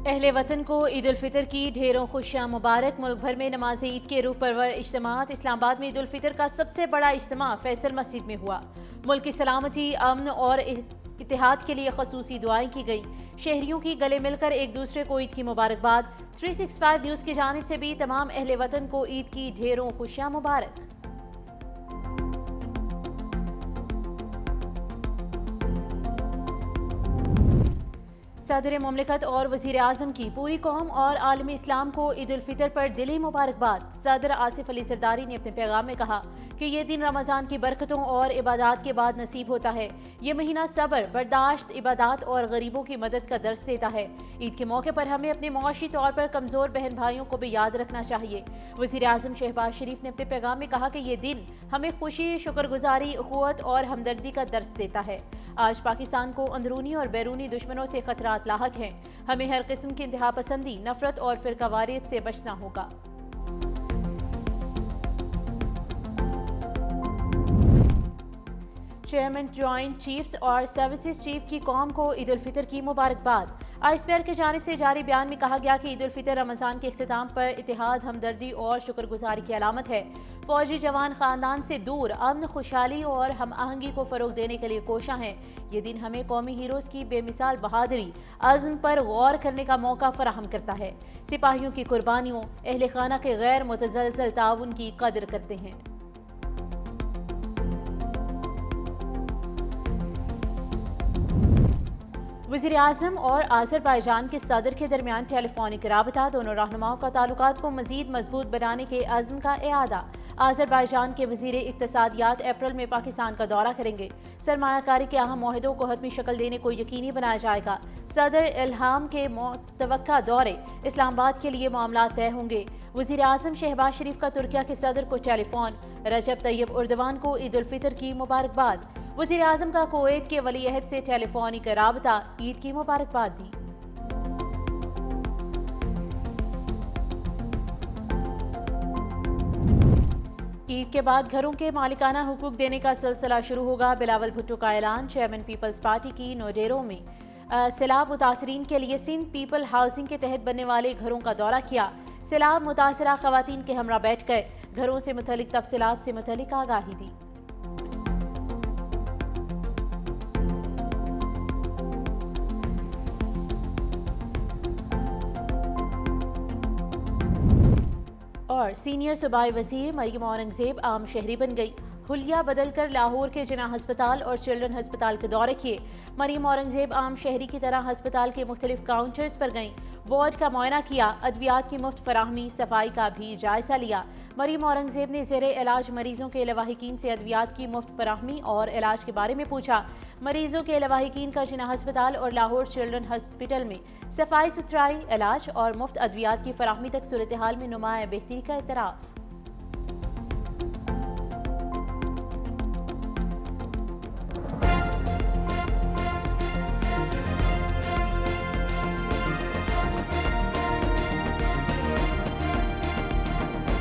अहले वतन को ईद उल फितर की ढेरों खुशियाँ मुबारक। मुल्क भर में नमाज ईद के रूह परवर इज्तिमात। इस्लामाबाद में ईद उल फितर का सबसे बड़ा इज्तिमा फैसल मस्जिद में हुआ। मुल्क की सलामती, अमन और इत्तेहाद के लिए खसूसी दुआएं की गई। शहरियों की गले मिलकर एक दूसरे को ईद की मुबारकबाद। 365 न्यूज़ की जानिब से भी तमाम अहले वतन को ईद की ढेरों खुशियाँ मुबारक। सदर मुमलिकत और वज़ीर आज़म की पूरी कौम और आलम इस्लाम को ईद उल फितर पर दिली मुबारकबाद। सदर आसिफ अली जरदारी ने अपने पैगाम में कहा कि ये दिन रमज़ान की बरकतों और इबादत के बाद नसीब होता है। ये महीना सब्र, बर्दाश्त, इबादत और गरीबों की मदद का दर्स देता है। ईद के मौके पर हमें अपने मुआशी तौर पर कमज़ोर बहन भाइयों को भी याद रखना चाहिए। वज़ीर आज़म शहबाज शरीफ ने अपने पैगाम में कहा कि ये दिन हमें खुशी, शुक्रगुजारी, अखुवत और हमदर्दी का दर्स देता है। आज पाकिस्तान को अंदरूनी और बैरूनी दुश्मनों से खतरात लाहक हैं। हमें हर किस्म की इंतहा पसंदी, नफरत और फिरकावारियत से बचना होगा। चेयरमैन जॉइंट चीफ्स और सर्विसेज चीफ की कौम को ईद उल फितर की मुबारकबाद। आईएसपीआर की जानिब से जारी बयान में कहा गया कि ईद उल फितर रमज़ान के इख्तिताम पर इत्तेहाद, हमदर्दी और शुक्रगुजारी की अलामत है। फौजी जवान खानदान से दूर अमन, खुशहाली और हम आहंगी को फ़रोग देने के लिए कोशां हैं। ये दिन हमें कौमी हीरोज़ की बेमिसाल बहादुरी, अज़्म पर गौर करने का मौका फराहम करता है। सिपाहियों की कुर्बानियों, अहले खाना के गैर मुतज़लज़ल ताउन की कदर करते हैं। वज़ीर आज़म और आज़रबाईजान के सदर के दरमियान टेलीफोनिक राबता। दोनों रहनुमाओं का ताल्लुकात को मज़ीद मजबूत बनाने के अज़्म का इआदा। आज़रबाईजान के वज़ीर इक़्तिसादियात अप्रैल में पाकिस्तान का दौरा करेंगे। सरमायाकारी के अहम मुआहदों को हतमी शक्ल देने को यकीनी बनाया जाएगा। सदर इल्हाम के मुतवक्का दौरे इस्लामाबाद के लिए मामला तय होंगे। वज़ीर आज़म शहबाज शरीफ का तुर्किया के सदर को टेलीफोन। रजब तैयब उर्दवान को ईद उल फितर की मुबारकबाद। वज़ीर आज़म का कुवैत के वली अहद से टेलीफोनिक राबता। ईद की मुबारकबाद दी। ईद के बाद घरों के मालिकाना हुकूक देने का सिलसिला शुरू होगा। बिलावल भुट्टो का ऐलान। चेयरमैन पीपल्स पार्टी की नोडेरो में सैलाब मुतासरीन के लिए सिंध पीपल हाउसिंग के तहत बनने वाले घरों का दौरा किया। सैलाब मुतासरा खवातीन के हमरा बैठ गए। घरों से मुतल्लिक तफसीलात से मुतल्लिक आगाही दी। और सीनियर सूबाई वज़ीर मरीम औरंगज़ेब आम शहरी बन गई। हुलिया बदलकर लाहौर के जिना हस्पताल और चिल्ड्रन हस्पताल के दौरे किए। मरीम औरंगज़ेब आम शहरी की तरह हस्पताल के मुख्तलिफ काउंटर्स पर गईं। वार्ड का मुआयना किया। अद्वियात की मुफ्त फराहमी, सफाई का भी जायजा लिया। मरीम औरंगज़ेब ने ज़ेरे इलाज मरीजों के लवाहिकीन से अद्वियात की मुफ्त फराहमी और इलाज के बारे में पूछा। मरीजों के लवाहिकीन का जिना हस्पताल और लाहौर चिल्ड्रन हॉस्पिटल में सफाई सुथराई, इलाज और मुफ्त अद्वियात की फराहमी तक सूरत हाल में नुमाया बेहतरी का इतराफ़।